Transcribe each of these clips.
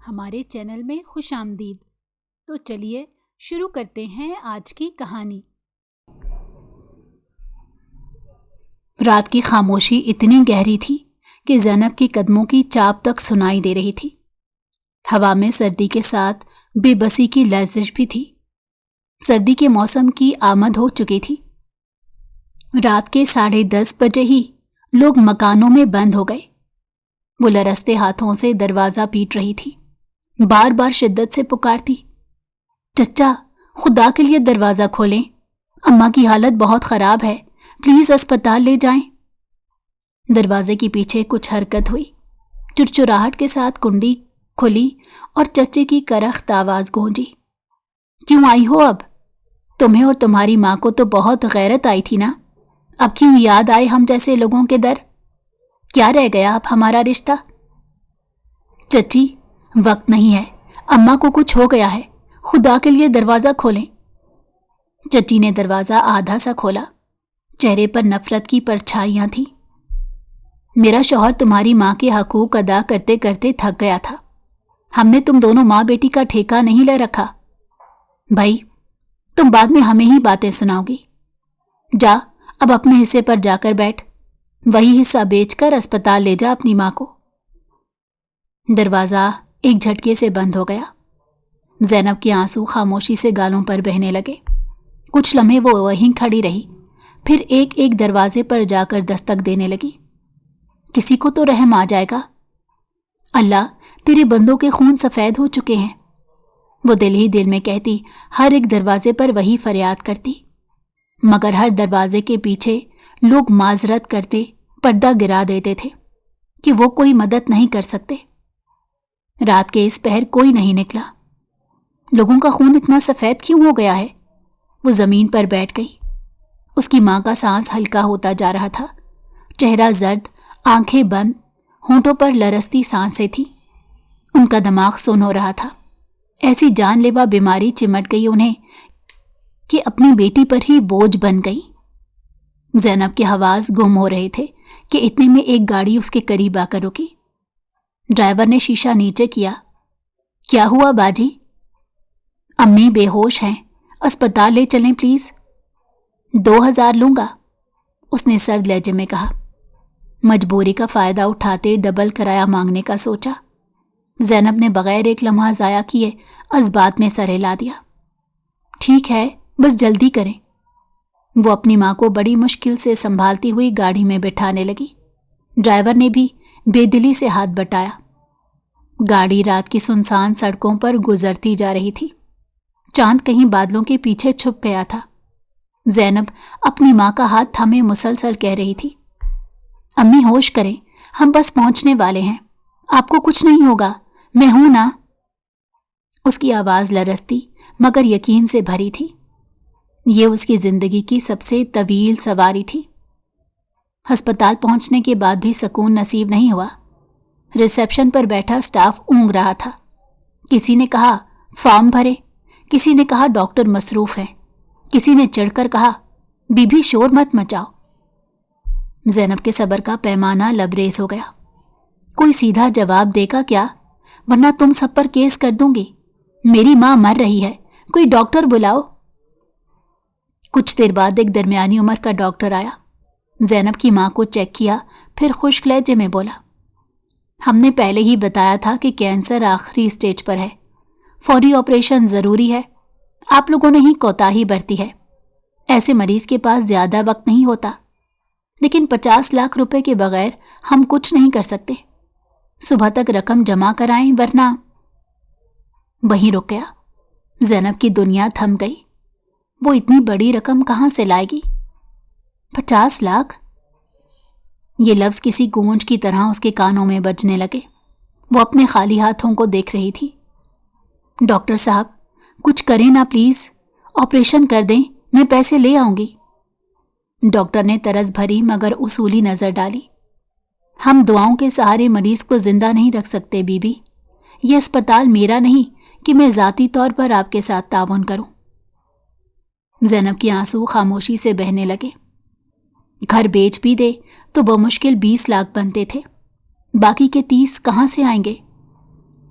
ہمارے چینل میں خوش آمدید۔ تو چلیے شروع کرتے ہیں آج کی کہانی۔ رات کی خاموشی اتنی گہری تھی کہ زینب کے قدموں کی چاپ تک سنائی دے رہی تھی۔ ہوا میں سردی کے ساتھ بے بسی کی لرزش بھی تھی۔ سردی کے موسم کی آمد ہو چکی تھی۔ رات کے 10:30 بجے ہی لوگ مکانوں میں بند ہو گئے۔ وہ لرزتے ہاتھوں سے دروازہ پیٹ رہی تھی، بار بار شدت سے پکارتی، چچا خدا کے لیے دروازہ کھولیں، اماں کی حالت بہت خراب ہے، پلیز اسپتال لے جائیں۔ دروازے کے پیچھے کچھ حرکت ہوئی، چرچراہٹ کے ساتھ کنڈی کھلی اور چچے کی کرخت آواز گونجی، کیوں آئی ہو اب؟ تمہیں اور تمہاری ماں کو تو بہت غیرت آئی تھی نا، اب کیوں یاد آئے ہم جیسے لوگوں کے در؟ کیا رہ گیا اب ہمارا رشتہ؟ چچی وقت نہیں ہے، اماں کو کچھ ہو گیا ہے، خدا کے لیے دروازہ کھولیں۔ چچی نے دروازہ آدھا سا کھولا، چہرے پر نفرت کی پرچھائیاں تھیں۔ میرا شوہر تمہاری ماں کے حقوق ادا کرتے کرتے تھک گیا تھا، ہم نے تم دونوں ماں بیٹی کا ٹھیکہ نہیں لے رکھا۔ بھائی تم بعد میں ہمیں ہی باتیں سناؤ گی، جا اب اپنے حصے پر جا کر بیٹھ، وہی حصہ بیچ کر اسپتال لے جا اپنی ماں کو۔ دروازہ ایک جھٹکے سے بند ہو گیا۔ زینب کے آنسو خاموشی سے گالوں پر بہنے لگے۔ کچھ لمحے وہ وہیں کھڑی رہی، پھر ایک ایک دروازے پر جا کر دستک دینے لگی۔ کسی کو تو رحم آ جائے گا۔ اللہ تیرے بندوں کے خون سفید ہو چکے ہیں، وہ دل ہی دل میں کہتی، ہر ایک دروازے پر وہی فریاد کرتی، مگر ہر دروازے کے پیچھے لوگ معذرت کرتے، پردہ گرا دیتے تھے کہ وہ کوئی مدد نہیں کر سکتے۔ رات کے اس پہر کوئی نہیں نکلا۔ لوگوں کا خون اتنا سفید کیوں ہو گیا ہے؟ وہ زمین پر بیٹھ گئی۔ اس کی ماں کا سانس ہلکا ہوتا جا رہا تھا، چہرہ زرد، آنکھیں بند، ہونٹوں پر لرزتی سانسیں تھیں۔ ان کا دماغ سن ہو رہا تھا۔ ایسی جان لیوا بیماری چمٹ گئی انہیں کہ اپنی بیٹی پر ہی بوجھ بن گئی۔ زینب کے حواس گم ہو رہے تھے کہ اتنے میں ایک گاڑی اس کے قریب آ کر رکی۔ ڈرائیور نے شیشہ نیچے کیا، کیا ہوا باجی؟ امی بے ہوش ہیں، اسپتال لے چلیں پلیز۔ 2000 لوں گا، اس نے سرد لہجے میں کہا۔ مجبوری کا فائدہ اٹھاتے ڈبل کرایہ مانگنے کا سوچا۔ زینب نے بغیر ایک لمحہ ضائع کیے اسبات میں سر ہلا دیا۔ ٹھیک ہے، بس جلدی کریں۔ وہ اپنی ماں کو بڑی مشکل سے سنبھالتی ہوئی گاڑی میں بٹھانے لگی۔ ڈرائیور نے بھی بے دلی سے ہاتھ بٹایا۔ گاڑی رات کی سنسان سڑکوں پر گزرتی جا رہی تھی۔ چاند کہیں بادلوں کے پیچھے چھپ گیا تھا۔ زینب اپنی ماں کا ہاتھ تھامے مسلسل کہہ رہی تھی، امی ہوش کریں، ہم بس پہنچنے والے ہیں، آپ کو کچھ نہیں ہوگا، میں ہوں نا۔ اس کی آواز لرزتی مگر یقین سے بھری تھی۔ یہ اس کی زندگی کی سب سے طویل سواری تھی۔ ہسپتال پہنچنے کے بعد بھی سکون نصیب نہیں ہوا۔ ریسیپشن پر بیٹھا سٹاف اونگ رہا تھا۔ کسی نے کہا فارم بھرے، کسی نے کہا ڈاکٹر مصروف ہے، کسی نے چڑھ کر کہا بی بی شور مت مچاؤ۔ زینب کے صبر کا پیمانہ لبریز ہو گیا۔ کوئی سیدھا جواب دے گا کیا؟ ورنہ تم سب پر کیس کر دوں گی۔ میری ماں مر رہی ہے، کوئی ڈاکٹر بلاؤ۔ کچھ دیر بعد ایک درمیانی عمر کا ڈاکٹر آیا۔ زینب کی ماں کو چیک کیا، پھر خشک لہجے میں بولا، ہم نے پہلے ہی بتایا تھا کہ کینسر آخری سٹیج پر ہے، فوری آپریشن ضروری ہے، آپ لوگوں نے ہی کوتاہی برتی ہے، ایسے مریض کے پاس زیادہ وقت نہیں ہوتا، لیکن 50 لاکھ روپے کے بغیر ہم کچھ نہیں کر سکتے، صبح تک رقم جمع کرائیں ورنہ۔ وہیں رک گیا۔ زینب کی دنیا تھم گئی۔ وہ اتنی بڑی رقم کہاں سے لائے گی؟ 50 لاکھ؟ یہ لفظ کسی گونج کی طرح اس کے کانوں میں بجنے لگے۔ وہ اپنے خالی ہاتھوں کو دیکھ رہی تھی۔ ڈاکٹر صاحب کچھ کریں نا پلیز، آپریشن کر دیں، میں پیسے لے آؤں گی۔ ڈاکٹر نے طرز بھری مگر اصولی نظر ڈالی۔ ہم دعاؤں کے سہارے مریض کو زندہ نہیں رکھ سکتے بی بی، یہ اسپتال میرا نہیں کہ میں ذاتی طور پر آپ کے ساتھ تعاون کروں۔ زینب کے آنسو خاموشی سے بہنے لگے۔ گھر بیچ بھی دے تو بمشکل 20 لاکھ بنتے تھے، باقی کے 30 کہاں سے آئیں گے؟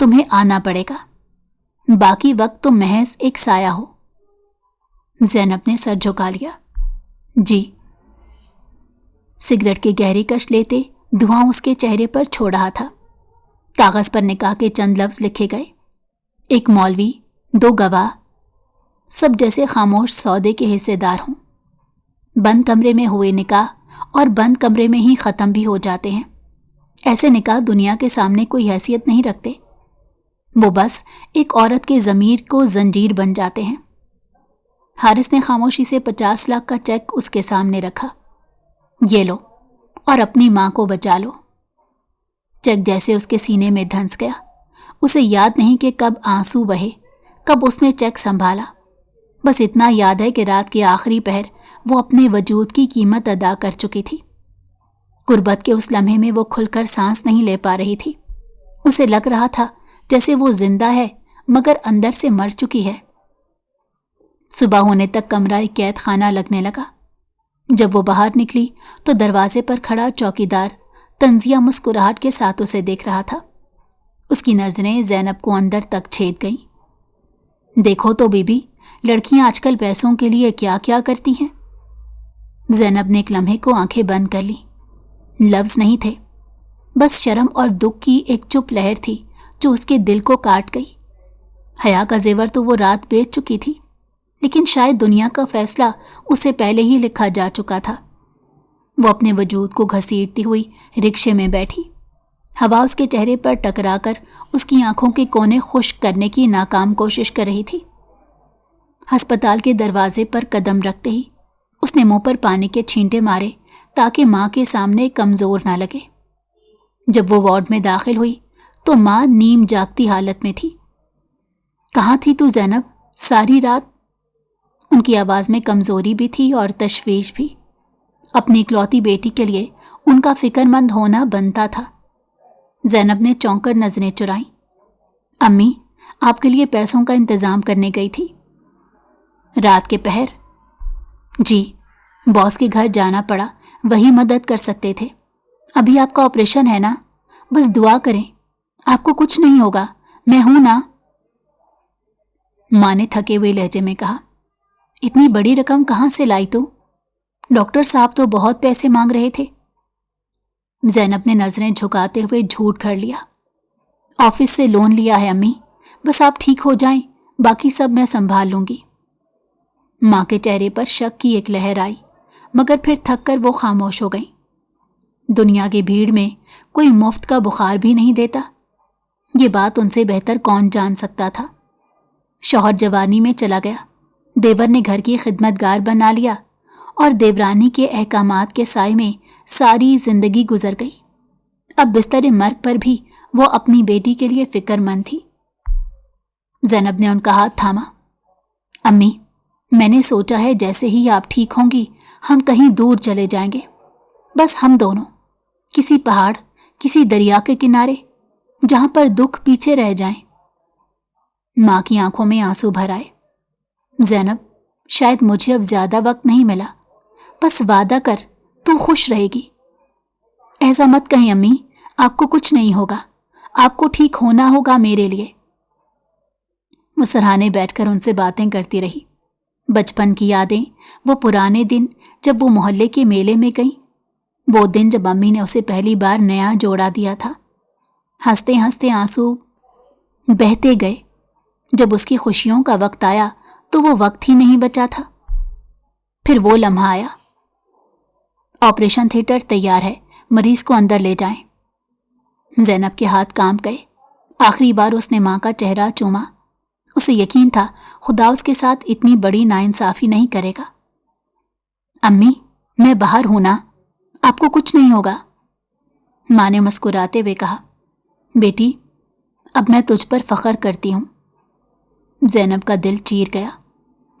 تمہیں آنا پڑے گا، باقی وقت تم محض ایک سایہ ہو۔ زینب نے سر جھکا لیا۔ جی۔ سگریٹ کی گہری کش لیتے دھواں اس کے چہرے پر چھوڑ رہا تھا۔ کاغذ پر نکاح کے چند لفظ لکھے گئے، ایک مولوی، 2 گواہ، سب جیسے خاموش سودے کے حصے دار ہوں۔ بند کمرے میں ہوئے نکاح اور بند کمرے میں ہی ختم بھی ہو جاتے ہیں۔ ایسے نکاح دنیا کے سامنے کوئی حیثیت نہیں رکھتے، وہ بس ایک عورت کے ضمیر کو زنجیر بن جاتے ہیں۔ حارث نے خاموشی سے 50 لاکھ کا چیک اس کے سامنے رکھا۔ یہ لو اور اپنی ماں کو بچا لو۔ چیک جیسے اس کے سینے میں دھنس گیا۔ اسے یاد نہیں کہ کب آنسو بہے، کب اس نے چیک سنبھالا۔ بس اتنا یاد ہے کہ رات کے آخری پہر وہ اپنے وجود کی قیمت ادا کر چکی تھی۔ غربت کے اس لمحے میں وہ کھل کر سانس نہیں لے پا رہی تھی۔ اسے لگ رہا تھا جیسے وہ زندہ ہے مگر اندر سے مر چکی ہے۔ صبح ہونے تک کمرہ ایک قید خانہ لگنے لگا۔ جب وہ باہر نکلی تو دروازے پر کھڑا چوکیدار طنزیہ مسکراہٹ کے ساتھ اسے دیکھ رہا تھا۔ اس کی نظریں زینب کو اندر تک چھید گئیں۔ دیکھو تو بی بی، لڑکیاں آج کل پیسوں کے لیے کیا کیا کرتی ہیں۔ زینب نے ایک لمحے کو آنکھیں بند کر لی۔ لفظ نہیں تھے، بس شرم اور دکھ کی ایک چپ لہر تھی جو اس کے دل کو کاٹ گئی۔ حیا کا زیور تو وہ رات بیچ چکی تھی، لیکن شاید دنیا کا فیصلہ اسے پہلے ہی لکھا جا چکا تھا۔ وہ اپنے وجود کو گھسیٹتی ہوئی رکشے میں بیٹھی۔ ہوا اس کے چہرے پر ٹکرا کر اس کی آنکھوں کے کونے خشک کرنے کی ناکام کوشش کر رہی تھی۔ ہسپتال کے دروازے پر قدم رکھتے ہی اس نے منہ پر پانی کے چھینٹے مارے تاکہ ماں کے سامنے کمزور نہ لگے۔ جب وہ وارڈ میں داخل ہوئی تو ماں نیم جاگتی حالت میں تھی۔ کہاں تھی تو زینب ساری رات؟ ان کی آواز میں کمزوری بھی تھی اور تشویش بھی۔ اپنی اکلوتی بیٹی کے لیے ان کا فکر مند ہونا بنتا تھا۔ زینب نے چونک کر نظریں چرائیں۔ امی، آپ کے لیے پیسوں کا انتظام کرنے گئی تھی۔ رات کے پہر؟ جی، باس کے گھر جانا پڑا، وہی مدد کر سکتے تھے۔ ابھی آپ کا آپریشن ہے نا، بس دعا کریں، آپ کو کچھ نہیں ہوگا، میں ہوں نا۔ ماں نے تھکے ہوئے لہجے میں کہا۔ اتنی بڑی رقم کہاں سے لائی تو؟ ڈاکٹر صاحب تو بہت پیسے مانگ رہے تھے۔ زینب نے نظریں جھکاتے ہوئے جھوٹ گھڑ لیا۔ آفس سے لون لیا ہے امی، بس آپ ٹھیک ہو جائیں، باقی سب میں سنبھال لوں گی۔ ماں کے چہرے پر شک کی ایک لہر آئی، مگر پھر تھک کر وہ خاموش ہو گئیں۔ دنیا کی بھیڑ میں کوئی مفت کا بخار بھی نہیں دیتا، یہ بات ان سے بہتر کون جان سکتا تھا۔ شوہر جوانی میں چلا گیا، دیور نے گھر کی خدمت گار بنا لیا اور دیورانی کے احکامات کے سائے میں ساری زندگی گزر گئی۔ اب بستر مرگ پر بھی وہ اپنی بیٹی کے لیے فکر مند تھی۔ زینب نے ان کا ہاتھ تھاما۔ امی، میں نے سوچا ہے جیسے ہی آپ ٹھیک ہوں گی ہم کہیں دور چلے جائیں گے، بس ہم دونوں، کسی پہاڑ، کسی دریا کے کنارے، جہاں پر دکھ پیچھے رہ جائیں۔ ماں کی آنکھوں میں آنسو بھر آئے۔ زینب، شاید مجھے اب زیادہ وقت نہیں ملا، بس وعدہ کر تو خوش رہے گی۔ ایسا مت کہیں امی، آپ کو کچھ نہیں ہوگا، آپ کو ٹھیک ہونا ہوگا میرے لیے۔ وہ سرہانے بیٹھ کر ان سے باتیں کرتی رہی۔ بچپن کی یادیں، وہ پرانے دن جب وہ محلے کے میلے میں گئی، وہ دن جب امی نے اسے پہلی بار نیا جوڑا دیا تھا۔ ہنستے ہنستے آنسو بہتے گئے۔ جب اس کی خوشیوں کا وقت آیا تو وہ وقت ہی نہیں بچا تھا۔ پھر وہ لمحہ آیا۔ آپریشن تھیٹر تیار ہے، مریض کو اندر لے جائیں۔ زینب کے ہاتھ کانپ گئے۔ آخری بار اس نے ماں کا چہرہ چوما۔ اسے یقین تھا خدا اس کے ساتھ اتنی بڑی ناانصافی نہیں کرے گا۔ امی، میں باہر ہوں نا، آپ کو کچھ نہیں ہوگا۔ ماں نے مسکراتے ہوئے کہا۔ بیٹی، اب میں تجھ پر فخر کرتی ہوں۔ زینب کا دل چیر گیا۔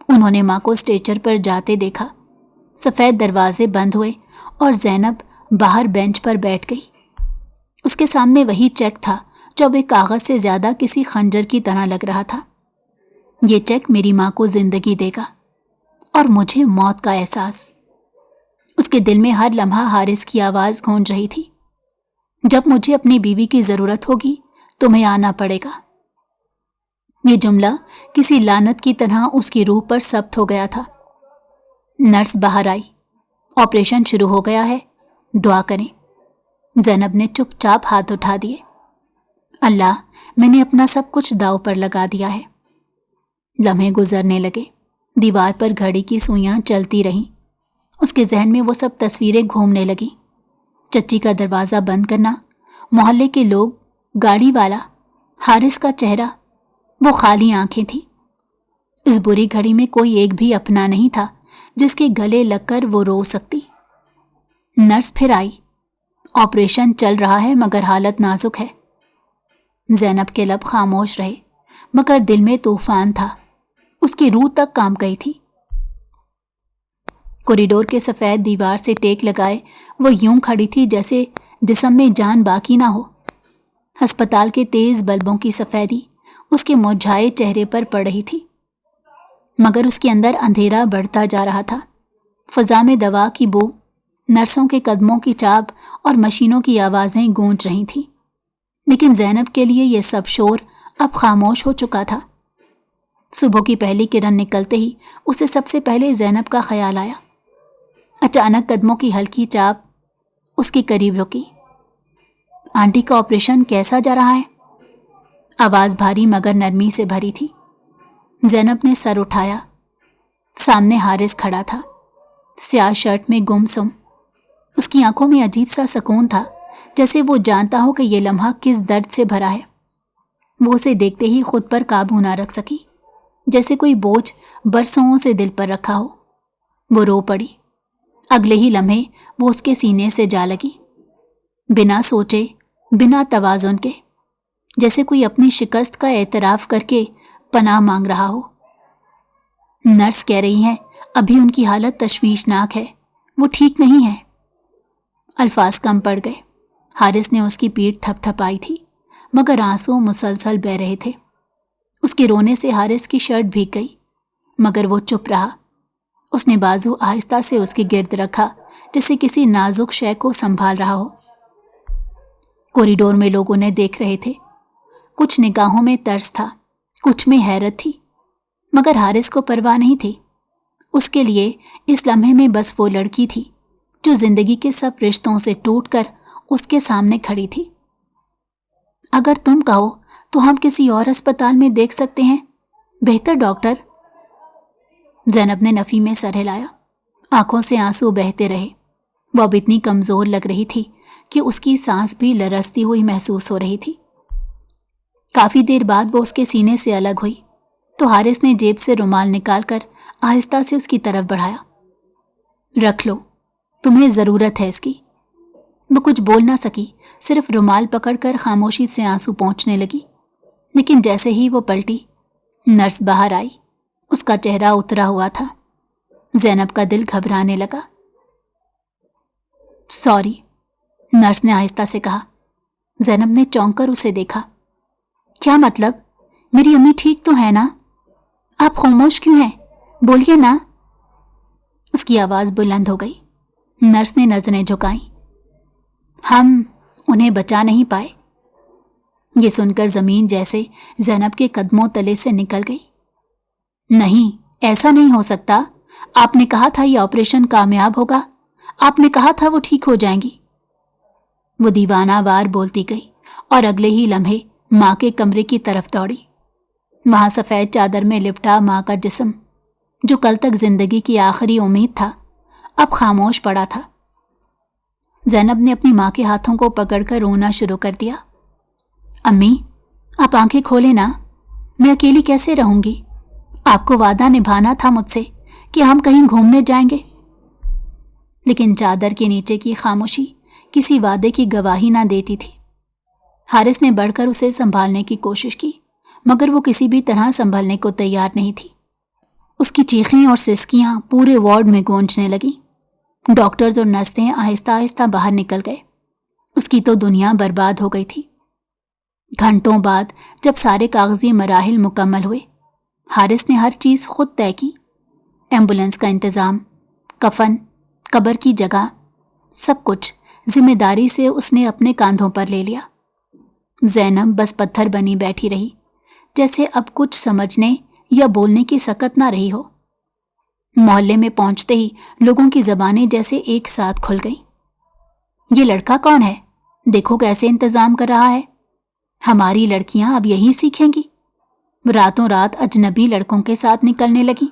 انہوں نے ماں کو اسٹریچر پر جاتے دیکھا۔ سفید دروازے بند ہوئے اور زینب باہر بینچ پر بیٹھ گئی۔ اس کے سامنے وہی چیک تھا جو اب ایک کاغذ سے زیادہ کسی خنجر کی طرح لگ رہا تھا۔ یہ چیک میری ماں کو زندگی دے گا اور مجھے موت کا احساس۔ اس کے دل میں ہر لمحہ حارث کی آواز گونج رہی تھی۔ جب مجھے اپنی بیوی کی ضرورت ہوگی تمہیں آنا پڑے گا۔ یہ جملہ کسی لعنت کی طرح اس کی روح پر ثبت ہو گیا تھا۔ نرس باہر آئی۔ آپریشن شروع ہو گیا ہے، دعا کریں۔ زینب نے چپ چاپ ہاتھ اٹھا دیے۔ اللہ، میں نے اپنا سب کچھ داؤ پر لگا دیا ہے۔ لمحے گزرنے لگے۔ دیوار پر گھڑی کی سوئیاں چلتی رہیں۔ اس کے ذہن میں وہ سب تصویریں گھومنے لگیں۔ چچی کا دروازہ بند کرنا، محلے کے لوگ، گاڑی والا، حارث کا چہرہ، وہ خالی آنکھیں تھیں۔ اس بری گھڑی میں کوئی ایک بھی اپنا نہیں تھا جس کے گلے لگ کر وہ رو سکتی۔ نرس پھر آئی۔ آپریشن چل رہا ہے مگر حالت نازک ہے۔ زینب کے لب خاموش رہے مگر دل میں طوفان تھا۔ اس کی روح تک کانپ گئی تھی۔ کوریڈور کے سفید دیوار سے ٹیک لگائے وہ یوں کھڑی تھی جیسے جسم میں جان باقی نہ ہو۔ ہسپتال کے تیز بلبوں کی سفیدی اس کے مرجھائے چہرے پر پڑ رہی تھی مگر اس کے اندر اندھیرا بڑھتا جا رہا تھا۔ فضا میں دوا کی بو، نرسوں کے قدموں کی چاپ اور مشینوں کی آوازیں گونج رہی تھیں، لیکن زینب کے لیے یہ سب شور اب خاموش ہو چکا تھا۔ صبح کی پہلی کرن نکلتے ہی اسے سب سے پہلے زینب کا خیال آیا۔ اچانک قدموں کی ہلکی چاپ اس کے قریب رکی۔ آنٹی کا آپریشن کیسا جا رہا ہے؟ آواز بھاری مگر نرمی سے بھری تھی۔ زینب نے سر اٹھایا۔ سامنے حارث کھڑا تھا، سیاہ شرٹ میں گمسم۔ اس کی آنکھوں میں عجیب سا سکون تھا، جیسے وہ جانتا ہو کہ یہ لمحہ کس درد سے بھرا ہے۔ وہ اسے دیکھتے ہی خود پر قابو نہ رکھ سکی، جیسے کوئی بوجھ برسوں سے دل پر رکھا ہو۔ وہ رو پڑی۔ اگلے ہی لمحے وہ اس کے سینے سے جا لگی، بنا سوچے، بنا توازن کے، جیسے کوئی اپنی شکست کا اعتراف کر کے پناہ مانگ رہا ہو۔ نرس کہہ رہی ہیں ابھی ان کی حالت تشویشناک ہے، وہ ٹھیک نہیں ہے۔ الفاظ کم پڑ گئے۔ حارث نے اس کی پیٹھ تھپ تھپائی تھی مگر آنسو مسلسل بہہ رہے تھے۔ اس کے رونے سے حارث کی شرٹ بھیگ گئی مگر وہ چپ رہا۔ اس نے بازو آہستہ سے اس کے گرد رکھا جیسے کسی نازک شے کو سنبھال رہا ہو۔ کوریڈور میں لوگ انہیں دیکھ رہے تھے۔ کچھ نگاہوں میں ترس تھا، کچھ میں حیرت تھی، مگر حارث کو پرواہ نہیں تھی۔ اس کے لیے اس لمحے میں بس وہ لڑکی تھی جو زندگی کے سب رشتوں سے ٹوٹ کر اس کے سامنے کھڑی تھی۔ اگر تم کہو تو ہم کسی اور اسپتال میں دیکھ سکتے ہیں، بہتر ڈاکٹر۔ زینب نے نفی میں سر ہلایا۔ آنکھوں سے آنسو بہتے رہے۔ وہ اب اتنی کمزور لگ رہی تھی کہ اس کی سانس بھی لرزتی ہوئی محسوس ہو رہی تھی۔ کافی دیر بعد وہ اس کے سینے سے الگ ہوئی تو حارث نے جیب سے رومال نکال کر آہستہ سے اس کی طرف بڑھایا۔ رکھ لو، تمہیں ضرورت ہے اس کی۔ وہ کچھ بول نہ سکی، صرف رومال پکڑ کر خاموشی سے آنسو پونچھنے لگی۔ لیکن جیسے ہی وہ پلٹی، نرس باہر آئی۔ اس کا چہرہ اترا ہوا تھا۔ زینب کا دل گھبرانے لگا۔ سوری، نرس نے آہستہ سے کہا۔ زینب نے چونک کر اسے دیکھا۔ کیا مطلب؟ میری امی ٹھیک تو ہے نا؟ آپ خاموش کیوں ہیں؟ بولیے نا۔ اس کی آواز بلند ہو گئی۔ نرس نے نظریں جھکائیں۔ ہم انہیں بچا نہیں پائے۔ یہ سن کر زمین جیسے زینب کے قدموں تلے سے نکل گئی۔ نہیں، ایسا نہیں ہو سکتا۔ آپ نے کہا تھا یہ آپریشن کامیاب ہوگا، آپ نے کہا تھا وہ ٹھیک ہو جائیں گی۔ وہ دیوانہ وار بولتی گئی اور اگلے ہی لمحے ماں کے کمرے کی طرف دوڑی۔ وہاں سفید چادر میں لپٹا ماں کا جسم، جو کل تک زندگی کی آخری امید تھا، اب خاموش پڑا تھا۔ زینب نے اپنی ماں کے ہاتھوں کو پکڑ کر رونا شروع کر دیا۔ امی، آپ آنکھیں کھولیں نا، میں اکیلی کیسے رہوں گی؟ آپ کو وعدہ نبھانا تھا مجھ سے کہ ہم کہیں گھومنے جائیں گے۔ لیکن چادر کے نیچے کی خاموشی کسی وعدے کی گواہی نہ دیتی تھی۔ حارث نے بڑھ کر اسے سنبھالنے کی کوشش کی مگر وہ کسی بھی طرح سنبھلنے کو تیار نہیں تھی۔ اس کی چیخیں اور سسکیاں پورے وارڈ میں گونجنے لگیں۔ ڈاکٹرز اور نرسیں آہستہ آہستہ باہر نکل گئے۔ اس کی تو دنیا برباد ہو گئی تھی۔ گھنٹوں بعد جب سارے کاغذی مراحل مکمل ہوئے، حارث نے ہر چیز خود طے کی۔ ایمبولینس کا انتظام، کفن، قبر کی جگہ، سب کچھ ذمہ داری سے اس نے اپنے کاندھوں پر لے لیا۔ زینب بس پتھر بنی بیٹھی رہی، جیسے اب کچھ سمجھنے یا بولنے کی سکت نہ رہی ہو۔ محلے میں پہنچتے ہی لوگوں کی زبانیں جیسے ایک ساتھ کھل گئیں۔ یہ لڑکا کون ہے؟ دیکھو کیسے انتظام کر رہا ہے۔ ہماری لڑکیاں اب یہی سیکھیں گی۔ راتوں رات اجنبی لڑکوں کے ساتھ نکلنے لگی۔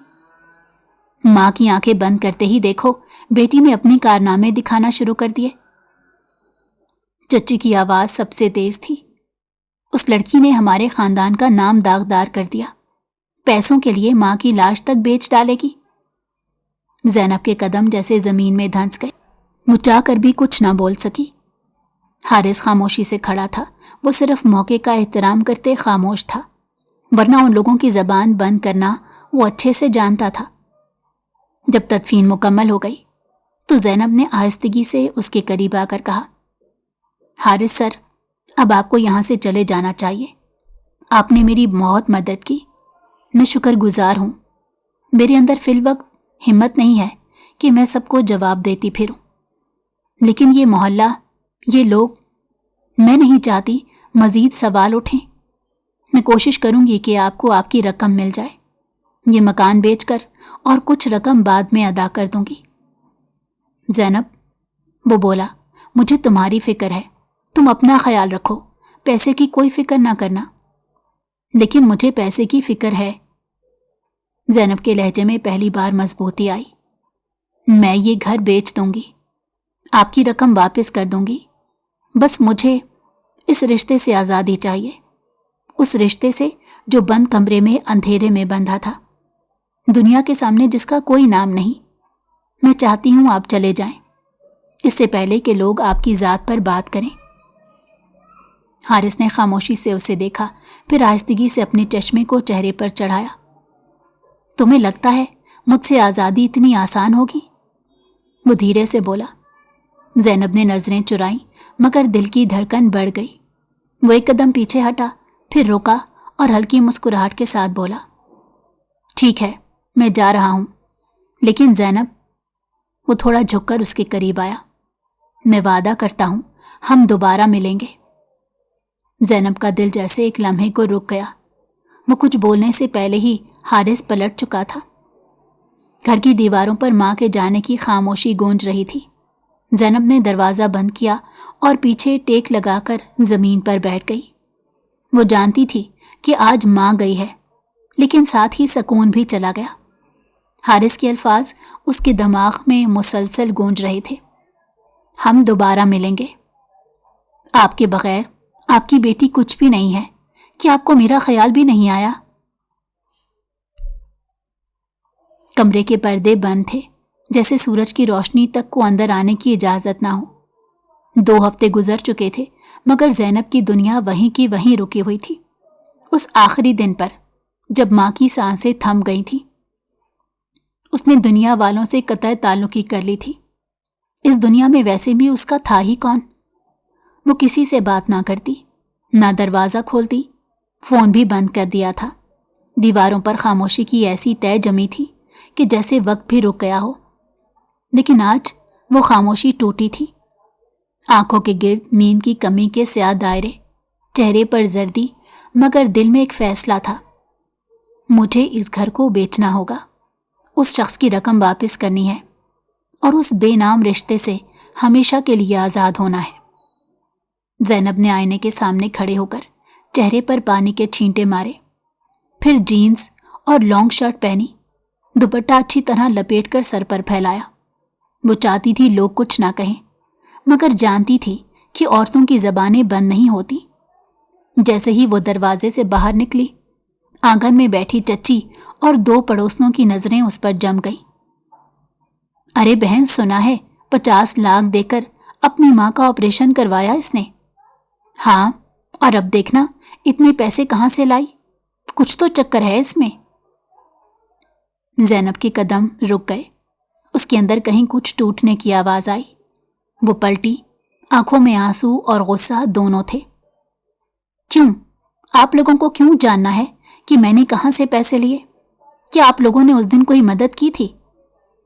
ماں کی آنکھیں بند کرتے ہی دیکھو بیٹی نے اپنی کارنامے دکھانا شروع کر دیے۔ چچی کی آواز سب سے تیز تھی۔ اس لڑکی نے ہمارے خاندان کا نام داغدار کر دیا، پیسوں کے لیے ماں کی لاش تک بیچ ڈالے گی۔ زینب کے قدم جیسے زمین میں دھنس گئے، وہ چاہ کر بھی کچھ نہ بول سکی۔ حارث خاموشی سے کھڑا تھا، وہ صرف موقع کا احترام کرتے خاموش تھا، ورنہ ان لوگوں کی زبان بند کرنا وہ اچھے سے جانتا تھا۔ جب تدفین مکمل ہو گئی تو زینب نے آہستگی سے اس کے قریب آ کر کہا، حارث سر، اب آپ کو یہاں سے چلے جانا چاہیے۔ آپ نے میری بہت مدد کی، میں شکر گزار ہوں۔ میرے اندر فی الوقت ہمت نہیں ہے کہ میں سب کو جواب دیتی پھروں، لیکن یہ محلہ، یہ لوگ، میں نہیں چاہتی مزید سوال اٹھیں۔ میں کوشش کروں گی کہ آپ کو آپ کی رقم مل جائے۔ یہ مکان بیچ کر اور کچھ رقم بعد میں ادا کر دوں گی۔ زینب، وہ بولا، مجھے تمہاری فکر ہے، تم اپنا خیال رکھو، پیسے کی کوئی فکر نہ کرنا۔ لیکن مجھے پیسے کی فکر ہے۔ زینب کے لہجے میں پہلی بار مضبوطی آئی۔ میں یہ گھر بیچ دوں گی، آپ کی رقم واپس کر دوں گی، بس مجھے اس رشتے سے آزادی چاہیے، اس رشتے سے جو بند کمرے میں اندھیرے میں بندھا تھا، دنیا کے سامنے جس کا کوئی نام نہیں۔ میں چاہتی ہوں آپ چلے جائیں، اس سے پہلے کہ لوگ آپ کی ذات پر بات کریں۔ حارث نے خاموشی سے اسے دیکھا، پھر آہستگی سے اپنے چشمے کو چہرے پر چڑھایا۔ تمہیں لگتا ہے مجھ سے آزادی اتنی آسان ہوگی؟ وہ دھیرے سے بولا۔ زینب نے نظریں چرائیں، مگر دل کی دھڑکن بڑھ گئی۔ وہ ایک قدم پیچھے ہٹا، پھر رکا اور ہلکی مسکراہٹ کے ساتھ بولا، ٹھیک ہے، میں جا رہا ہوں، لیکن زینب، وہ تھوڑا جھک کر اس کے قریب آیا، میں وعدہ کرتا ہوں ہم دوبارہ ملیں گے۔ زینب کا دل جیسے ایک لمحے کو رک گیا۔ وہ کچھ بولنے سے پہلے ہی حارث پلٹ چکا تھا۔ گھر کی دیواروں پر ماں کے جانے کی خاموشی گونج رہی تھی۔ زینب نے دروازہ بند کیا اور پیچھے ٹیک لگا کر زمین پر بیٹھ گئی۔ وہ جانتی تھی کہ آج ماں گئی ہے، لیکن ساتھ ہی سکون بھی چلا گیا۔ حارث کے الفاظ اس کے دماغ میں مسلسل گونج رہے تھے، ہم دوبارہ ملیں گے۔ آپ کے بغیر آپ کی بیٹی کچھ بھی نہیں ہے، کیا آپ کو میرا خیال بھی نہیں آیا؟ کمرے کے پردے بند تھے، جیسے سورج کی روشنی تک کو اندر آنے کی اجازت نہ ہو۔ 2 ہفتے گزر چکے تھے، مگر زینب کی دنیا وہیں کی وہیں رکی ہوئی تھی۔ اس آخری دن پر جب ماں کی سانسیں تھم گئی تھیں، اس نے دنیا والوں سے قطع تعلقی کر لی تھی۔ اس دنیا میں ویسے بھی اس کا تھا ہی کون؟ وہ کسی سے بات نہ کرتی، نہ دروازہ کھولتی، فون بھی بند کر دیا تھا۔ دیواروں پر خاموشی کی ایسی تہ جمی تھی کہ جیسے وقت بھی رک گیا ہو۔ لیکن آج وہ خاموشی ٹوٹی تھی۔ آنکھوں کے گرد نیند کی کمی کے سیاہ دائرے، چہرے پر زردی، مگر دل میں ایک فیصلہ تھا، مجھے اس گھر کو بیچنا ہوگا، اس شخص کی رقم واپس کرنی ہے اور اس بے نام رشتے سے ہمیشہ کے لیے آزاد ہونا ہے۔ زینب نے آئینے کے سامنے کھڑے ہو کر چہرے پر پانی کے چھینٹے مارے، پھر جینز اور لانگ شرٹ پہنی، دوپٹہ اچھی طرح لپیٹ کر سر پر پھیلایا۔ وہ چاہتی تھی لوگ کچھ نہ کہیں، مگر جانتی تھی کہ عورتوں کی زبانیں بند نہیں ہوتی۔ جیسے ہی وہ دروازے سے باہر نکلی، آنگن میں بیٹھی چچی اور 2 پڑوسنوں کی نظریں اس پر جم گئیں۔ ارے بہن، سنا ہے 50 لاکھ دے کر اپنی ماں کا آپریشن کروایا اس نے؟ ہاں، اور اب دیکھنا اتنے پیسے کہاں سے لائی، کچھ تو چکر ہے اس میں۔ زینب کے قدم رک گئے، اس کے اندر کہیں کچھ ٹوٹنے کی آواز آئی۔ وہ پلٹی، آنکھوں میں آنسو اور غصہ دونوں تھے۔ کیوں؟ آپ لوگوں کو کیوں جاننا ہے کہ میں نے کہاں سے پیسے لیے؟ کیا آپ لوگوں نے اس دن کوئی مدد کی تھی؟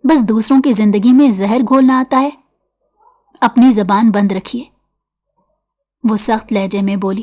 بس دوسروں کی زندگی میں زہر گھولنا آتا ہے۔ اپنی زبان بند رکھیے، وہ سخت لہجے میں بولی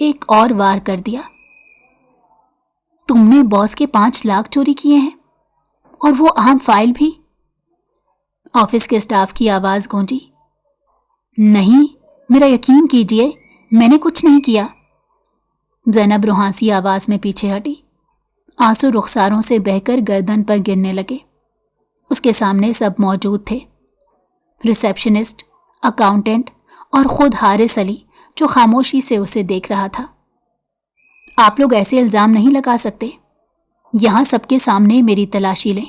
ایک اور وار کر دیا۔ تم نے باس کے 5 لاکھ چوری کیے ہیں، اور وہ اہم فائل بھی؟ آفس کے اسٹاف کی آواز گونجی۔ نہیں، میرا یقین کیجئے، میں نے کچھ نہیں کیا۔ زینب روحانسی آواز میں پیچھے ہٹی۔ آنسو رخساروں سے بہہ کر گردن پر گرنے لگے۔ اس کے سامنے سب موجود تھے، ریسیپشنسٹ، اکاؤنٹنٹ اور خود حارث علی، جو خاموشی سے اسے دیکھ رہا تھا۔ آپ لوگ ایسے الزام نہیں لگا سکتے، یہاں سب کے سامنے میری تلاشی لیں،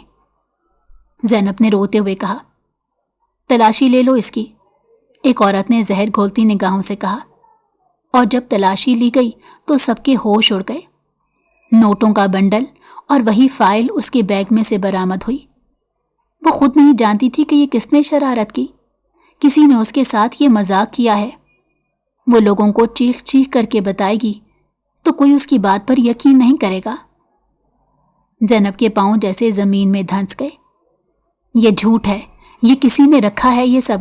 زینب نے روتے ہوئے کہا۔ تلاشی لے لو اس کی، ایک عورت نے زہر گھولتی نگاہوں سے کہا، اور جب تلاشی لی گئی تو سب کے ہوش اڑ گئے۔ نوٹوں کا بنڈل اور وہی فائل اس کے بیگ میں سے برآمد ہوئی۔ وہ خود نہیں جانتی تھی کہ یہ کس نے شرارت کی، کسی نے اس کے ساتھ یہ مذاق کیا ہے۔ وہ لوگوں کو چیخ چیخ کر کے بتائے گی تو کوئی اس کی بات پر یقین نہیں کرے گا۔ زینب کے پاؤں جیسے زمین میں دھنس گئے۔ یہ جھوٹ ہے، یہ کسی نے رکھا ہے یہ سب۔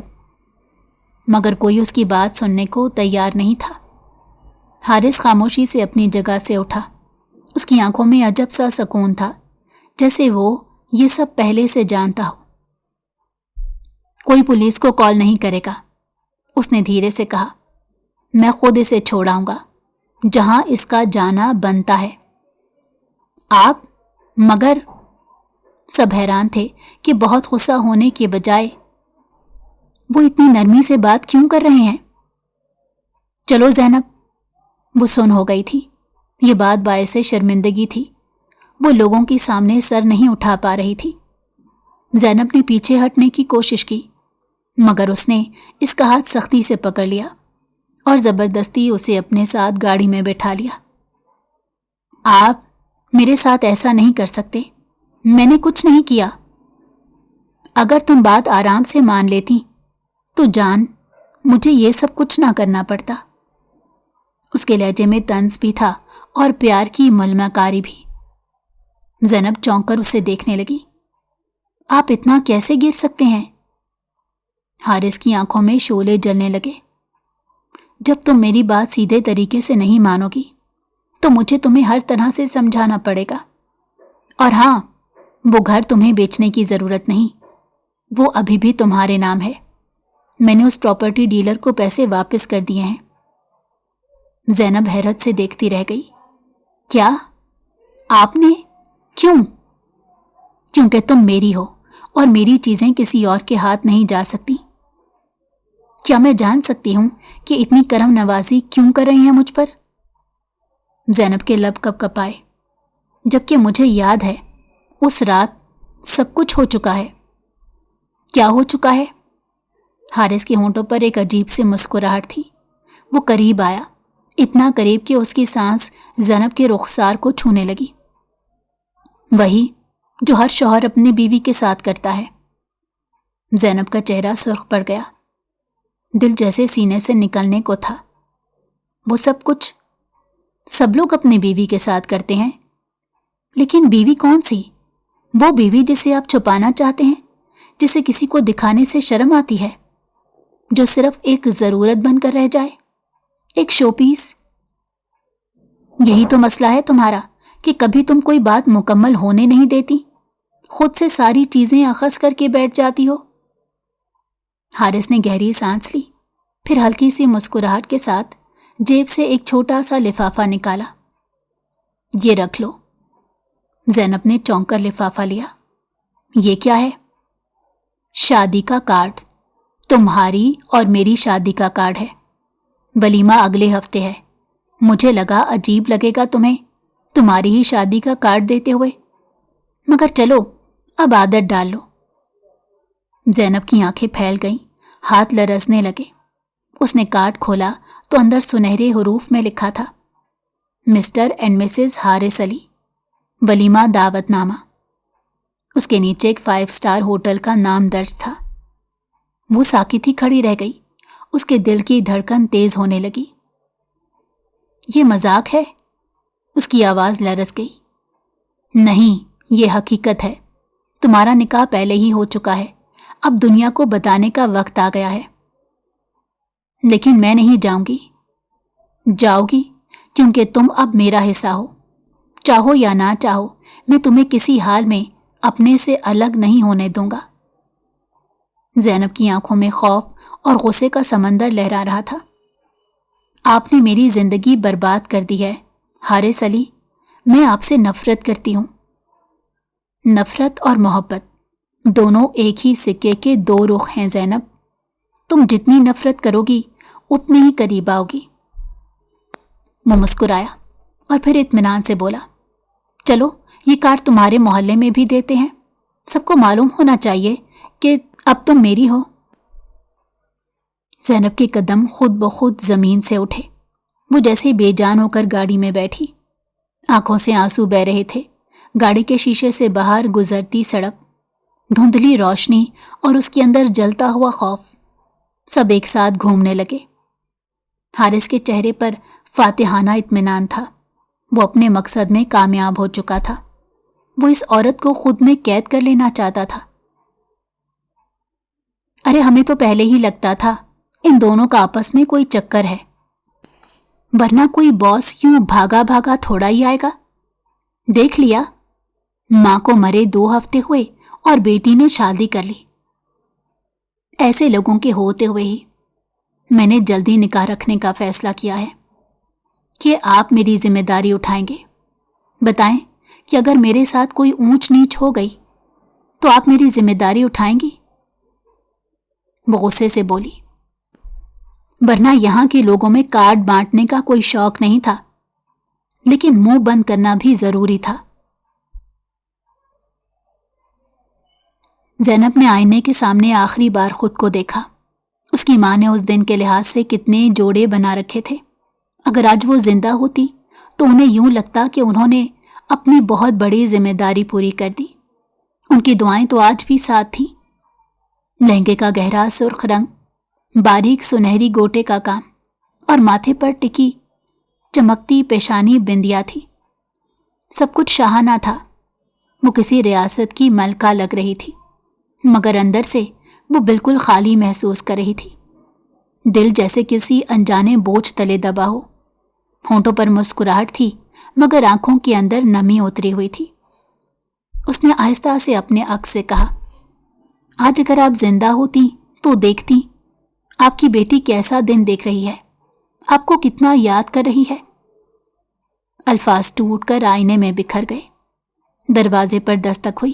مگر کوئی اس کی بات سننے کو تیار نہیں تھا۔ حارث خاموشی سے اپنی جگہ سے اٹھا۔ اس کی آنکھوں میں عجب سا سکون تھا، جیسے وہ یہ سب پہلے سے جانتا ہو۔ کوئی پولیس کو کال نہیں کرے گا، اس نے دھیرے سے کہا۔ میں خود اسے چھوڑاؤں گا جہاں اس کا جانا بنتا ہے۔ آپ؟ مگر سب حیران تھے کہ بہت غصہ ہونے کے بجائے وہ اتنی نرمی سے بات کیوں کر رہے ہیں۔ چلو زینب، وہ سن ہو گئی تھی۔ یہ بات باعث شرمندگی تھی۔ وہ لوگوں کے سامنے سر نہیں اٹھا پا رہی تھی۔ زینب نے پیچھے ہٹنے کی کوشش کی، مگر اس نے اس کا ہاتھ سختی سے پکڑ لیا اور زبردستی اسے اپنے ساتھ گاڑی میں بٹھا لیا۔ آپ میرے ساتھ ایسا نہیں کر سکتے، میں نے کچھ نہیں کیا۔ اگر تم بات آرام سے مان لیتی تو جان مجھے یہ سب کچھ نہ کرنا پڑتا۔ اس کے لہجے میں طنز بھی تھا اور پیار کی ملمہ کاری بھی۔ زینب چونک کر اسے دیکھنے لگی۔ آپ اتنا کیسے گر سکتے ہیں؟ حارث کی آنکھوں میں شعلے جلنے لگے۔ جب تم میری بات سیدھے طریقے سے نہیں مانو گی تو مجھے تمہیں ہر طرح سے سمجھانا پڑے گا۔ اور ہاں، وہ گھر تمہیں بیچنے کی ضرورت نہیں، وہ ابھی بھی تمہارے نام ہے۔ میں نے اس پراپرٹی ڈیلر کو پیسے واپس کر دیے ہیں۔ زینب حیرت سے دیکھتی رہ گئی۔ کیا؟ آپ نے؟ کیوں؟ کیونکہ تم میری ہو اور میری چیزیں کسی اور کے ہاتھ نہیں جا سکتی۔ کیا میں جان سکتی ہوں کہ اتنی کرم نوازی کیوں کر رہی ہیں مجھ پر؟ زینب کے لب کپ کپائے، جبکہ مجھے یاد ہے اس رات سب کچھ ہو چکا ہے۔ کیا ہو چکا ہے؟ حارث کے ہونٹوں پر ایک عجیب سی مسکراہٹ تھی۔ وہ قریب آیا، اتنا قریب کہ اس کی سانس زینب کے رخسار کو چھونے لگی۔ وہی جو ہر شوہر اپنی بیوی کے ساتھ کرتا ہے۔ زینب کا چہرہ سرخ پڑ گیا، دل جیسے سینے سے نکلنے کو تھا۔ وہ سب کچھ سب لوگ اپنی بیوی کے ساتھ کرتے ہیں، لیکن بیوی کون سی؟ وہ بیوی جسے آپ چھپانا چاہتے ہیں، جسے کسی کو دکھانے سے شرم آتی ہے، جو صرف ایک ضرورت بن کر رہ جائے، ایک شو پیس۔ یہی تو مسئلہ ہے تمہارا کہ کبھی تم کوئی بات مکمل ہونے نہیں دیتی، خود سے ساری چیزیں اخذ کر کے بیٹھ جاتی ہو۔ حارث نے گہری سانس لی، پھر ہلکی سی مسکراہٹ کے ساتھ جیب سے ایک چھوٹا سا لفافہ نکالا۔ یہ رکھ لو۔ زینب نے چونک کر لفافہ لیا۔ یہ کیا ہے؟ شادی کا کارڈ، تمہاری اور میری شادی کا کارڈ ہے۔ ولیمہ اگلے ہفتے ہے، مجھے لگا عجیب لگے گا تمہیں تمہاری ہی شادی کا کارڈ دیتے ہوئے، مگر چلو اب عادت ڈال لو۔ زینب کی آنکھیں پھیل گئیں، ہاتھ لرزنے لگے۔ اس نے کارڈ کھولا تو اندر سنہرے حروف میں لکھا تھا، مسٹر اینڈ مسز حارث علی، ولیمہ دعوت نامہ۔ اس کے نیچے ایک 5 اسٹار ہوٹل کا نام درج تھا۔ وہ ساکت ہی کھڑی رہ گئی، اس کے دل کی دھڑکن تیز ہونے لگی۔ یہ مذاق ہے؟ اس کی آواز لرز گئی۔ نہیں، یہ حقیقت ہے۔ تمہارا نکاح پہلے ہی ہو چکا ہے، اب دنیا کو بتانے کا وقت آ گیا ہے۔ لیکن میں نہیں جاؤں گی۔ جاؤ گی؟ کیونکہ تم اب میرا حصہ ہو. چاہو یا نہ چاہو میں تمہیں کسی حال میں اپنے سے الگ نہیں ہونے دوں گا. زینب کی آنکھوں میں خوف اور غصے کا سمندر لہرا رہا تھا. آپ نے میری زندگی برباد کر دی ہے حارث علی. میں آپ سے نفرت کرتی ہوں. نفرت اور محبت دونوں ایک ہی سکے کے دو رخ ہیں زینب. تم جتنی نفرت کرو گی اتنی ہی قریب آؤ گی. وہ مسکرایا اور پھر اطمینان سے بولا، چلو یہ کارڈ تمہارے محلے میں بھی دیتے ہیں. سب کو معلوم ہونا چاہیے کہ اب تم میری ہو. زینب کے قدم خود بخود زمین سے اٹھے. وہ جیسے بے جان ہو کر گاڑی میں بیٹھی. آنکھوں سے آنسو بہہ رہے تھے. گاڑی کے شیشے سے باہر گزرتی سڑک، دھندلی روشنی اور اس کے اندر جلتا ہوا خوف، سب ایک ساتھ گھومنے لگے. حارث کے چہرے پر فاتحانہ اطمینان تھا. وہ اپنے مقصد میں کامیاب ہو چکا تھا. وہ اس عورت کو خود میں قید کر لینا چاہتا تھا. ارے ہمیں تو پہلے ہی لگتا تھا ان دونوں کا آپس میں کوئی چکر ہے، ورنہ کوئی باس یوں بھاگا بھاگا تھوڑا ہی آئے گا. دیکھ لیا، ماں کو مرے 2 ہفتے ہوئے اور بیٹی نے شادی کر لی. ایسے لوگوں کے ہوتے ہوئے ہی میں نے جلدی نکاح رکھنے کا فیصلہ کیا ہے کہ آپ میری ذمہ داری اٹھائیں گے. بتائیں کہ اگر میرے ساتھ کوئی اونچ نیچ ہو گئی تو آپ میری ذمہ داری اٹھائیں گی؟ وہ غصے سے بولی، ورنہ یہاں کے لوگوں میں کارڈ بانٹنے کا کوئی شوق نہیں تھا، لیکن منہ بند کرنا بھی ضروری تھا. زینب نے آئینے کے سامنے آخری بار خود کو دیکھا. اس کی ماں نے اس دن کے لحاظ سے کتنے جوڑے بنا رکھے تھے. اگر آج وہ زندہ ہوتی تو انہیں یوں لگتا کہ انہوں نے اپنی بہت بڑی ذمہ داری پوری کر دی. ان کی دعائیں تو آج بھی ساتھ تھیں. لہنگے کا گہرا سرخ رنگ، باریک سنہری گوٹے کا کام اور ماتھے پر ٹکی چمکتی پیشانی بندیا تھی. سب کچھ شاہانہ تھا. وہ کسی ریاست کی ملکہ لگ رہی تھی، مگر اندر سے وہ بالکل خالی محسوس کر رہی تھی. دل جیسے کسی انجانے بوجھ تلے دبا ہو. ہونٹوں پر مسکراہٹ تھی مگر آنکھوں کے اندر نمی اتری ہوئی تھی. اس نے آہستہ سے اپنے عکس سے کہا، آج اگر آپ زندہ ہوتی تو دیکھتی آپ کی بیٹی کیسا دن دیکھ رہی ہے، آپ کو کتنا یاد کر رہی ہے. الفاظ ٹوٹ کر آئینے میں بکھر گئے. دروازے پر دستک ہوئی.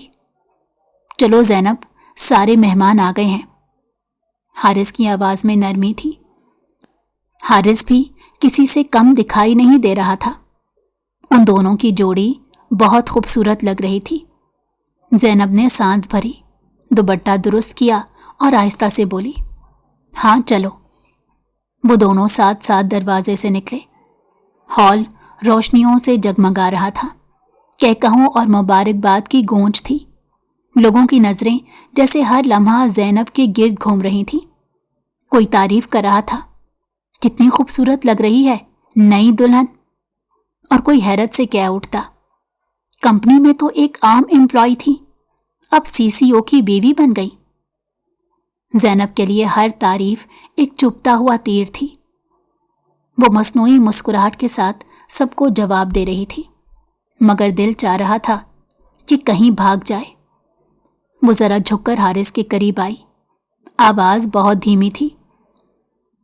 چلو زینب، سارے مہمان آ گئے ہیں. حارث کی آواز میں نرمی تھی. حارث بھی کسی سے کم دکھائی نہیں دے رہا تھا. ان دونوں کی جوڑی بہت خوبصورت لگ رہی تھی. زینب نے سانس بھری، دوپٹہ درست کیا اور آہستہ سے بولی، ہاں چلو. وہ دونوں ساتھ ساتھ دروازے سے نکلے. ہال روشنیوں سے جگمگا رہا تھا. کہکہوں اور مبارکباد کی گونج تھی. لوگوں کی نظریں جیسے ہر لمحہ زینب کے گرد گھوم رہی تھیں. کوئی تعریف کر رہا تھا، کتنی خوبصورت لگ رہی ہے نئی دلہن. اور کوئی حیرت سے کہہ اٹھتا، کمپنی میں تو ایک عام امپلائی تھی، اب CCO کی بیوی بن گئی. زینب کے لیے ہر تعریف ایک چبھتا ہوا تیر تھی. وہ مصنوعی مسکراہٹ کے ساتھ سب کو جواب دے رہی تھی، مگر دل چاہ رہا تھا کہ کہیں بھاگ جائے. وہ ذرا جھک کر حارث کے قریب آئی. آواز بہت دھیمی تھی.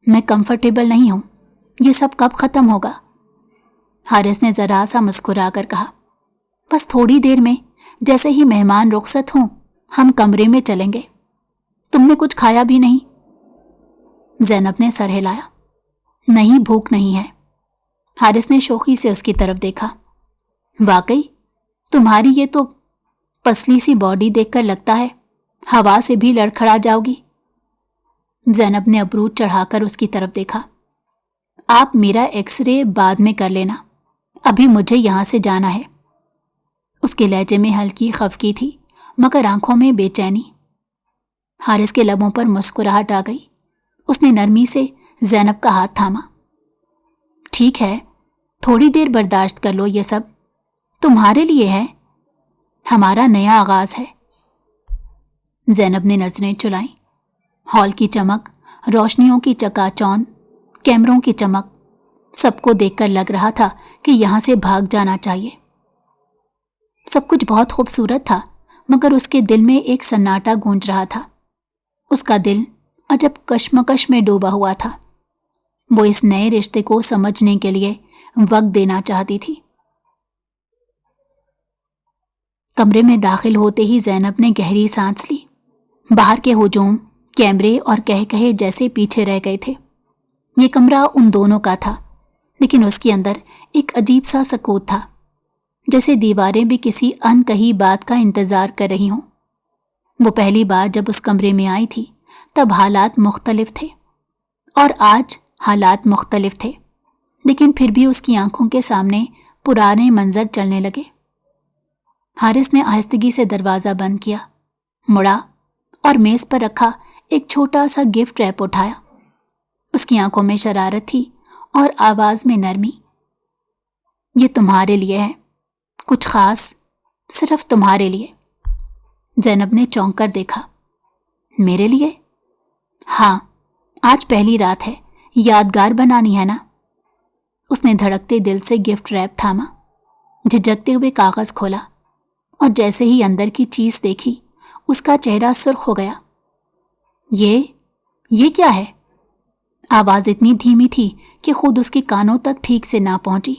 میں کمفرٹیبل نہیں ہوں، یہ سب کب ختم ہوگا؟ حارث نے ذرا سا مسکرا کر کہا، بس تھوڑی دیر میں، جیسے ہی مہمان رخصت ہوں ہم کمرے میں چلیں گے. تم نے کچھ کھایا بھی نہیں؟ زینب نے سر ہلایا، نہیں بھوک نہیں ہے. حارث نے شوخی سے اس کی طرف دیکھا. واقعی تمہاری یہ تو پسلی سی باڈی دیکھ کر لگتا ہے ہوا سے بھی لڑکھڑا جاؤ گی. زینب نے ابرو چڑھا کر اس کی طرف دیکھا. آپ میرا ایکس رے بعد میں کر لینا، ابھی مجھے یہاں سے جانا ہے. اس کے لہجے میں ہلکی خفگی تھی مگر آنکھوں میں بے چینی. حارث کے لبوں پر مسکراہٹ آ گئی. اس نے نرمی سے زینب کا ہاتھ تھاما. ٹھیک ہے، تھوڑی دیر برداشت کر لو، یہ سب تمہارے لیے ہے، ہمارا نیا آغاز ہے. زینب نے نظریں چلائیں. ہال کی چمک، روشنیوں کی چکا چوند، کیمروں کی چمک، سب کو دیکھ کر لگ رہا تھا کہ یہاں سے بھاگ جانا چاہیے۔ سب کچھ بہت خوبصورت تھا، مگر اس کے دل میں ایک سناٹا گونج رہا تھا۔ اس کا دل عجب کشمکش میں ڈوبا ہوا تھا۔ وہ اس نئے رشتے کو سمجھنے کے لیے وقت دینا چاہتی تھی۔ کمرے میں داخل ہوتے ہی زینب نے گہری سانس لی۔ باہر کے ہجوم، کیمرے اور کہے جیسے پیچھے رہ گئے تھے۔ یہ کمرہ ان دونوں کا تھا، لیکن اس کے اندر ایک عجیب سا سکوت تھا، جیسے دیواریں بھی کسی ان کہی بات کا انتظار کر رہی ہوں۔ وہ پہلی بار جب اس کمرے میں آئی تھی تب حالات مختلف تھے، اور آج حالات مختلف تھے، لیکن پھر بھی اس کی آنکھوں کے سامنے پرانے منظر چلنے لگے۔ حارث نے آہستگی سے دروازہ بند کیا، مڑا اور میز پر رکھا ایک چھوٹا سا گفٹ ریپ اٹھایا۔ اس کی آنکھوں میں شرارت تھی اور آواز میں نرمی۔ یہ تمہارے لیے ہے، کچھ خاص، صرف تمہارے لیے۔ زینب نے چونک کر دیکھا۔ میرے لیے؟ ہاں، آج پہلی رات ہے، یادگار بنانی ہے نا؟ اس نے دھڑکتے دل سے گفٹ ریپ تھاما، جھجکتے ہوئے کاغذ کھولا، اور جیسے ہی اندر کی چیز دیکھی اس کا چہرہ سرخ ہو گیا۔ یہ کیا ہے؟ آواز اتنی دھیمی تھی کہ خود اس کے کانوں تک ٹھیک سے نہ پہنچی۔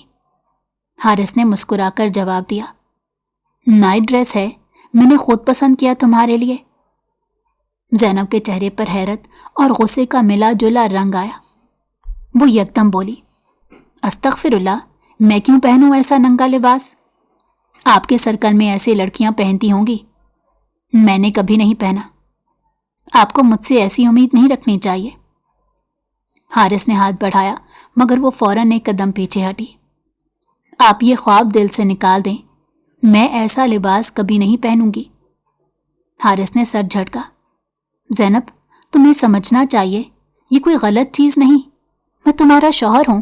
حارث نے مسکرا کر جواب دیا، نائٹ ڈریس ہے، میں نے خود پسند کیا تمہارے لیے۔ زینب کے چہرے پر حیرت اور غصے کا ملا جلا رنگ آیا۔ وہ یکدم بولی، استغفر اللہ، میں کیوں پہنوں ایسا ننگا لباس؟ آپ کے سرکل میں ایسی لڑکیاں پہنتی ہوں گی، میں نے کبھی نہیں پہنا۔ آپ کو مجھ سے ایسی امید نہیں رکھنی چاہیے۔ حارث نے ہاتھ بڑھایا، مگر وہ فوراً ایک قدم پیچھے ہٹی۔ آپ یہ خواب دل سے نکال دیں، میں ایسا لباس کبھی نہیں پہنوں گی۔ حارث نے سر جھٹکا۔ زینب، تمہیں سمجھنا چاہیے، یہ کوئی غلط چیز نہیں، میں تمہارا شوہر ہوں،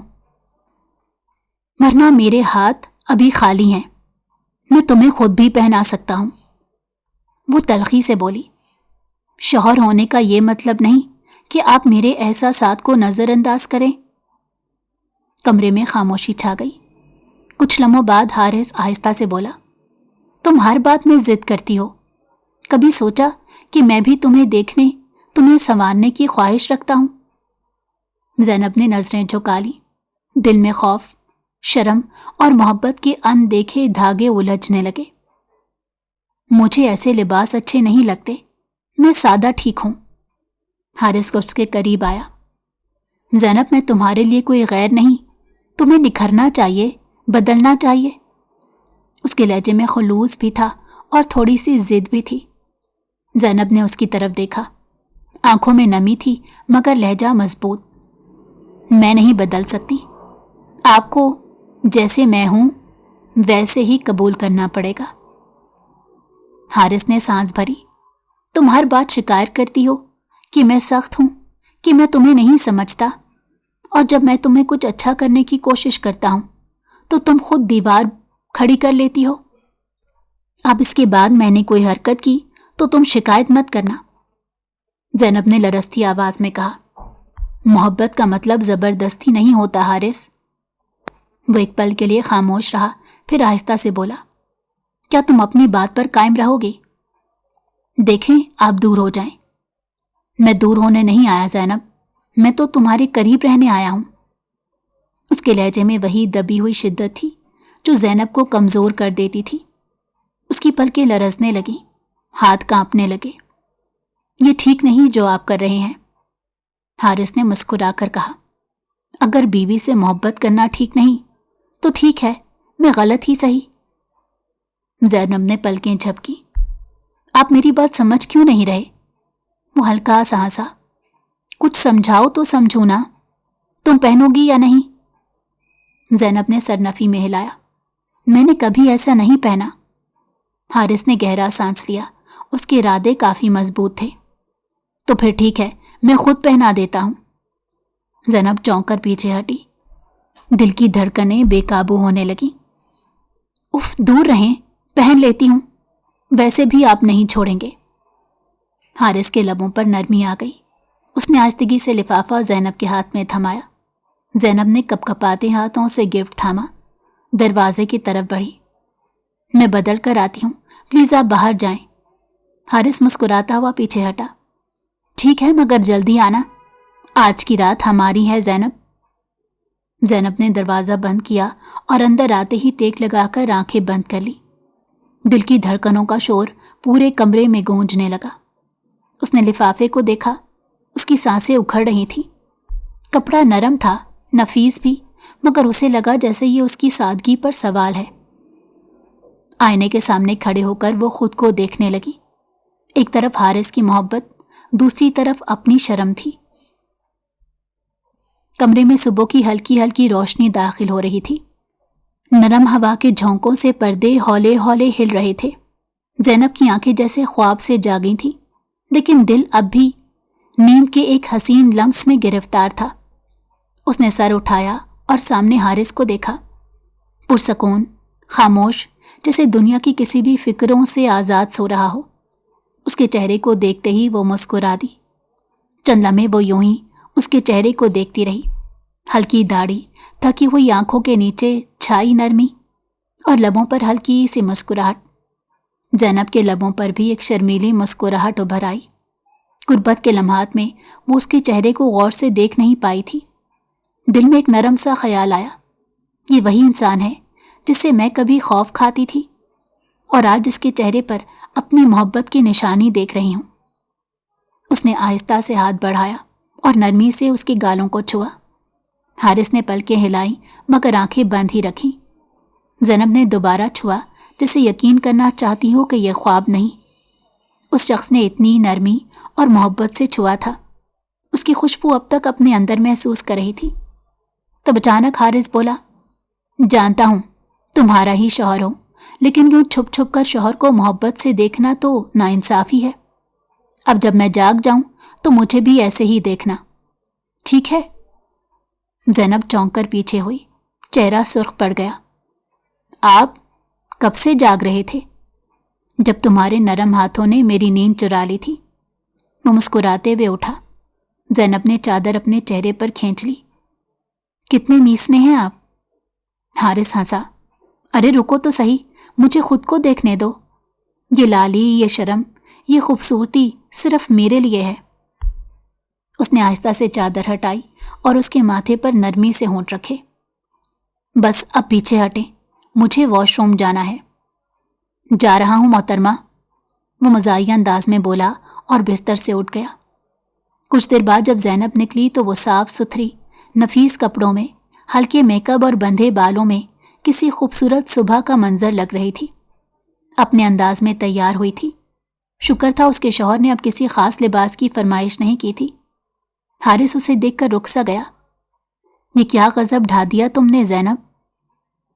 ورنہ میرے ہاتھ ابھی خالی ہیں، میں تمہیں خود بھی پہنا سکتا ہوں۔ وہ تلخی سے بولی، شوہر ہونے کا یہ مطلب نہیں کہ آپ میرے احساسات کو نظر انداز کریں۔ کمرے میں خاموشی چھا گئی۔ کچھ لمحوں بعد حارث آہستہ سے بولا، تم ہر بات میں ضد کرتی ہو، کبھی سوچا کہ میں بھی تمہیں دیکھنے، تمہیں سنوارنے کی خواہش رکھتا ہوں؟ زینب نے نظریں جھکا لی، دل میں خوف، شرم اور محبت کے اندیکھے دھاگے الجھنے لگے۔ مجھے ایسے لباس اچھے نہیں لگتے، میں سادہ ٹھیک ہوں۔ حارث اس کے قریب آیا۔ زینب، میں تمہارے لیے کوئی غیر نہیں، تمہیں نکھرنا چاہیے، بدلنا چاہیے۔ اس کے لہجے میں خلوص بھی تھا اور تھوڑی سی ضد بھی تھی۔ زینب نے اس کی طرف دیکھا، آنکھوں میں نمی تھی مگر لہجہ مضبوط۔ میں نہیں بدل سکتی، آپ کو جیسے میں ہوں ویسے ہی قبول کرنا پڑے گا۔ حارث نے سانس بھری۔ تم ہر بات شکایت کرتی ہو کہ میں سخت ہوں، کہ میں تمہیں نہیں سمجھتا، اور جب میں تمہیں کچھ اچھا کرنے کی کوشش کرتا ہوں تو تم خود دیوار کھڑی کر لیتی ہو۔ اب اس کے بعد میں نے کوئی حرکت کی تو تم شکایت مت کرنا۔ زینب نے لرزتی آواز میں کہا، محبت کا مطلب زبردستی نہیں ہوتا حارث۔ وہ ایک پل کے لیے خاموش رہا، پھر آہستہ سے بولا، کیا تم اپنی بات پر قائم رہو گی؟ دیکھیں، آپ دور ہو جائیں۔ میں دور ہونے نہیں آیا زینب، میں تو تمہارے قریب رہنے آیا ہوں۔ اس کے لہجے میں وہی دبی ہوئی شدت تھی جو زینب کو کمزور کر دیتی تھی۔ اس کی پلکیں لرزنے لگیں، ہاتھ کانپنے لگے۔ یہ ٹھیک نہیں جو آپ کر رہے ہیں۔ حارث نے مسکرا کر کہا، اگر بیوی سے محبت کرنا ٹھیک نہیں تو ٹھیک ہے، میں غلط ہی صحیح۔ زینب نے پلکیں جھپکی۔ آپ میری بات سمجھ کیوں نہیں رہے؟ وہ ہلکا سا ہنسا۔ کچھ سمجھاؤ تو سمجھو نا، تم پہنو گی یا نہیں؟ زینب نے سر نفی میں ہلایا، میں نے کبھی ایسا نہیں پہنا۔ حارث نے گہرا سانس لیا، اس کے ارادے کافی مضبوط تھے۔ تو پھر ٹھیک ہے، میں خود پہنا دیتا ہوں۔ زینب چونک کر پیچھے ہٹی، دل کی دھڑکنیں بے قابو ہونے لگیں۔ اف، دور رہیں، پہن لیتی ہوں، ویسے بھی آپ نہیں چھوڑیں گے۔ حارث کے لبوں پر نرمی آ گئی۔ اس نے آہستگی سے لفافہ زینب کے ہاتھ میں تھمایا۔ زینب نے کپکپاتے ہاتھوں سے گفٹ تھاما، دروازے کی طرف بڑھی۔ میں بدل کر آتی ہوں، پلیز آپ باہر جائیں۔ حارث مسکراتا ہوا پیچھے ہٹا۔ ٹھیک ہے مگر جلدی آنا، آج کی رات ہماری ہے زینب۔ زینب نے دروازہ بند کیا اور اندر آتے ہی ٹیک لگا کر آنکھیں بند کر لی۔ دل کی دھڑکنوں کا شور پورے کمرے میں گونجنے لگا۔ اس نے لفافے کو دیکھا، اس کی سانسیں اکھڑ رہی تھیں۔ کپڑا نرم تھا، نفیس بھی، مگر اسے لگا جیسے یہ اس کی سادگی پر سوال ہے۔ آئینے کے سامنے کھڑے ہو کر وہ خود کو دیکھنے لگی۔ ایک طرف حارث کی محبت، دوسری طرف اپنی شرم تھی۔ کمرے میں صبح کی ہلکی ہلکی روشنی داخل ہو رہی تھی۔ نرم ہوا کے جھونکوں سے پردے ہولے ہولے ہل رہے تھے۔ زینب کی آنکھیں جیسے خواب سے جاگی تھیں، لیکن دل اب بھی نیند کے ایک حسین لمس میں گرفتار تھا۔ اس نے سر اٹھایا اور سامنے حارث کو دیکھا، پرسکون، خاموش، جیسے دنیا کی کسی بھی فکروں سے آزاد سو رہا ہو۔ اس کے چہرے کو دیکھتے ہی وہ مسکرا دی۔ چند لمحے وہ یوں ہی اس کے چہرے کو دیکھتی رہی۔ ہلکی داڑھی، تھکی ہوئی آنکھوں کے نیچے چھائی نرمی اور لبوں پر ہلکی سی مسکراہٹ۔ زینب کے لبوں پر بھی ایک شرمیلی مسکراہٹ ابھر آئی۔ غربت کے لمحات میں وہ اس کے چہرے کو غور سے دیکھ نہیں پائی تھی۔ دل میں ایک نرم سا خیال آیا، یہ وہی انسان ہے جس سے میں کبھی خوف کھاتی تھی اور آج جس کے چہرے پر اپنی محبت کی نشانی دیکھ رہی ہوں۔ اس نے آہستہ سے ہاتھ بڑھایا اور نرمی سے اس کے گالوں کو چھوا۔ حارث نے پلکیں ہلائی مگر آنکھیں بند ہی رکھیں۔ زینب نے دوبارہ چھوا، جسے یقین کرنا چاہتی ہو کہ یہ خواب نہیں۔ اس شخص نے اتنی نرمی اور محبت سے چھوا تھا، اس کی خوشبو اب تک اپنے اندر محسوس کر رہی تھی۔ تب اچانک حارث بولا، جانتا ہوں تمہارا ہی شوہر ہوں، لیکن یوں چھپ چھپ کر شوہر کو محبت سے دیکھنا تو ناانصافی ہے۔ اب جب میں جاگ جاؤں تو مجھے بھی ایسے ہی دیکھنا، ٹھیک ہے؟ زینب چونک کر پیچھے ہوئی، چہرہ سرخ پڑ گیا۔ آپ کب سے جاگ رہے تھے؟ جب تمہارے نرم ہاتھوں نے میری نیند چرا لی تھی۔ وہ مسکراتے ہوئے اٹھا۔ زینب نے چادر اپنے چہرے پر کھینچ لی۔ کتنے میسنے ہیں آپ؟ حارث ہنسا۔ ارے رکو تو صحیح، مجھے خود کو دیکھنے دو۔ یہ لالی، یہ شرم، یہ خوبصورتی صرف میرے لیے ہے۔ اس نے آہستہ سے چادر ہٹائی اور اس کے ماتھے پر نرمی سے ہونٹ رکھے۔ بس اب پیچھے ہٹیں، مجھے واش روم جانا ہے۔ جا رہا ہوں محترمہ، وہ مزاحیہ انداز میں بولا اور بستر سے اٹھ گیا۔ کچھ دیر بعد جب زینب نکلی تو وہ صاف ستھری، نفیس کپڑوں میں، ہلکے میک اپ اور بندھے بالوں میں کسی خوبصورت صبح کا منظر لگ رہی تھی۔ اپنے انداز میں تیار ہوئی تھی۔ شکر تھا اس کے شوہر نے اب کسی خاص لباس کی فرمائش نہیں کی تھی۔ حارث اسے دیکھ کر رک سا گیا۔ یہ کیا غضب ڈھا دیا تم نے زینب؟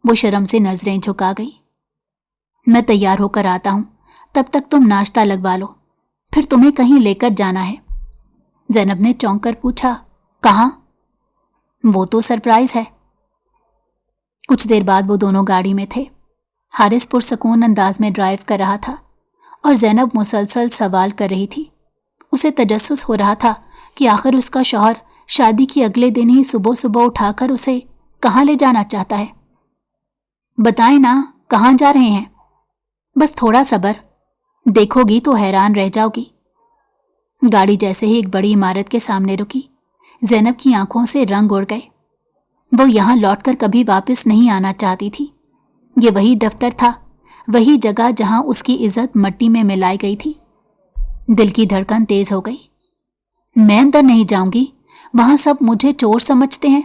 وہ شرم سے نظریں جھکا گئی۔ میں تیار ہو کر آتا ہوں، تب تک تم ناشتہ لگوا لو، پھر تمہیں کہیں لے کر جانا ہے۔ زینب نے چونک کر پوچھا، کہاں؟ وہ تو سرپرائز ہے۔ کچھ دیر بعد وہ دونوں گاڑی میں تھے۔ حارث پرسکون انداز میں ڈرائیو کر رہا تھا اور زینب مسلسل سوال کر رہی تھی۔ اسے تجسس ہو رہا تھا کہ آخر اس کا شوہر شادی کے اگلے دن ہی صبح صبح اٹھا کر اسے کہاں لے جانا چاہتا ہے۔ بتائیں نا، کہاں جا رہے ہیں؟ بس تھوڑا صبر، دیکھو گی تو حیران رہ جاؤ گی۔ گاڑی جیسے ہی ایک بڑی عمارت کے سامنے رکی، زینب کی آنکھوں سے رنگ اڑ گئے۔ وہ یہاں لوٹ کر کبھی واپس نہیں آنا چاہتی تھی۔ یہ وہی دفتر تھا، وہی جگہ جہاں اس کی عزت مٹی میں ملائی گئی تھی۔ دل کی دھڑکن تیز ہو گئی۔ میں اندر نہیں جاؤں گی، وہاں سب مجھے چور سمجھتے ہیں۔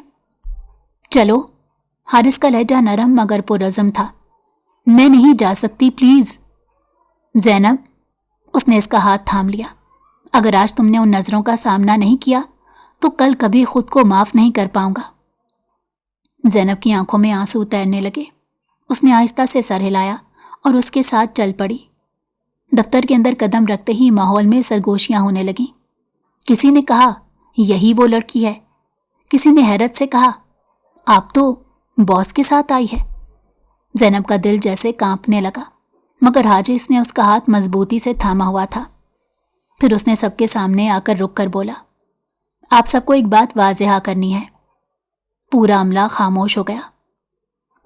چلو، حارث کا لہجہ نرم مگر پرعزم تھا۔ میں نہیں جا سکتی، پلیز۔ زینب، اس نے اس کا ہاتھ تھام لیا، اگر آج تم نے ان نظروں کا سامنا نہیں کیا تو کل کبھی خود کو معاف نہیں کر پاؤں گا۔ زینب کی آنکھوں میں آنسو تیرنے لگے۔ اس نے آہستہ سے سر ہلایا اور اس کے ساتھ چل پڑی۔ دفتر کے اندر قدم رکھتے ہی ماحول میں سرگوشیاں ہونے لگیں۔ کسی نے کہا، یہی وہ لڑکی ہے۔ کسی نے حیرت سے کہا، آپ تو باس کے ساتھ آئی ہے۔ زینب کا دل جیسے کانپنے لگا، مگر حارث نے اس کا ہاتھ مضبوطی سے تھاما ہوا تھا۔ پھر اس نے سب کے سامنے آ کر رک کر بولا، آپ سب کو ایک بات واضح کرنی ہے۔ پورا عملہ خاموش ہو گیا۔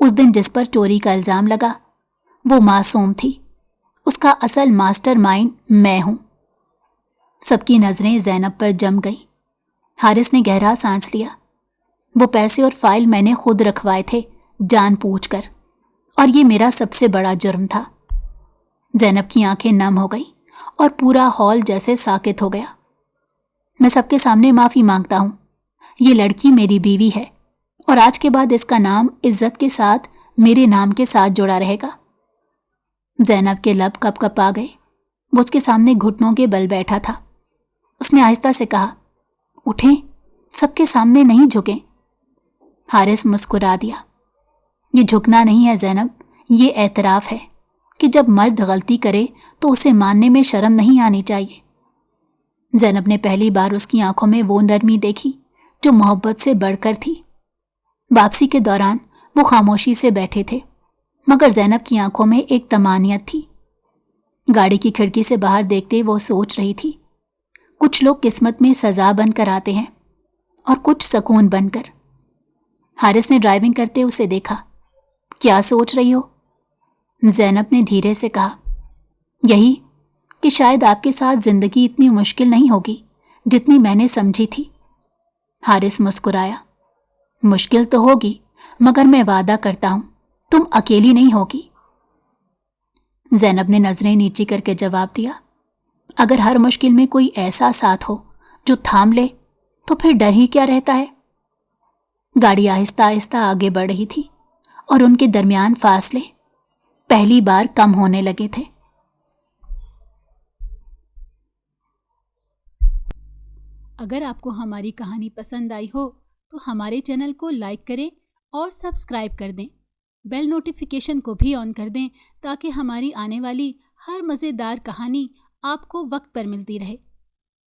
اس دن جس پر چوری کا الزام لگا وہ معصوم تھی، اس کا اصل ماسٹر مائنڈ میں ہوں۔ سب کی نظریں زینب پر جم گئیں۔ حارث نے گہرا سانس لیا۔ وہ پیسے اور فائل میں نے خود رکھوائے تھے جان پوچھ کر، اور یہ میرا سب سے بڑا جرم تھا۔ زینب کی آنکھیں نم ہو گئیں اور پورا ہال جیسے ساکت ہو گیا۔ میں سب کے سامنے معافی مانگتا ہوں، یہ لڑکی میری بیوی ہے اور آج کے بعد اس کا نام عزت کے ساتھ میرے نام کے ساتھ جڑا رہے گا۔ زینب کے لب کپ کپ آ گئے۔ وہ اس کے سامنے گھٹنوں کے بل بیٹھا تھا۔ اس نے آہستہ سے کہا، اٹھیں، سب کے سامنے نہیں جھکیں۔ حارث مسکرا دیا۔ یہ جھکنا نہیں ہے زینب، یہ اعتراف ہے کہ جب مرد غلطی کرے تو اسے ماننے میں شرم نہیں آنی چاہیے۔ زینب نے پہلی بار اس کی آنکھوں میں وہ نرمی دیکھی جو محبت سے بڑھ کر تھی۔ واپسی کے دوران وہ خاموشی سے بیٹھے تھے، مگر زینب کی آنکھوں میں ایک طمانینت تھی۔ گاڑی کی کھڑکی سے باہر دیکھتے وہ سوچ رہی تھی، کچھ لوگ قسمت میں سزا بن کر آتے ہیں اور کچھ سکون بن کر۔ حارث نے ڈرائیونگ کرتے اسے دیکھا۔ کیا سوچ رہی ہو؟ زینب نے دھیرے سے کہا، یہی کہ شاید آپ کے ساتھ زندگی اتنی مشکل نہیں ہوگی جتنی میں نے سمجھی تھی۔ حارث مسکرایا، مشکل تو ہوگی مگر میں وعدہ کرتا ہوں تم اکیلی نہیں ہوگی۔ زینب نے نظریں نیچی کر کے جواب دیا، اگر ہر مشکل میں کوئی ایسا ساتھ ہو جو تھام لے تو پھر ڈر ہی کیا رہتا ہے۔ گاڑی آہستہ آہستہ آگے بڑھ رہی تھی اور ان کے درمیان فاصلے پہلی بار کم ہونے لگے تھے۔ اگر آپ کو ہماری کہانی پسند آئی ہو تو ہمارے چینل کو لائک کریں اور سبسکرائب کر دیں۔ بیل نوٹیفیکیشن کو بھی آن کر دیں تاکہ ہماری آنے والی ہر مزیدار کہانی آپ کو وقت پر ملتی رہے۔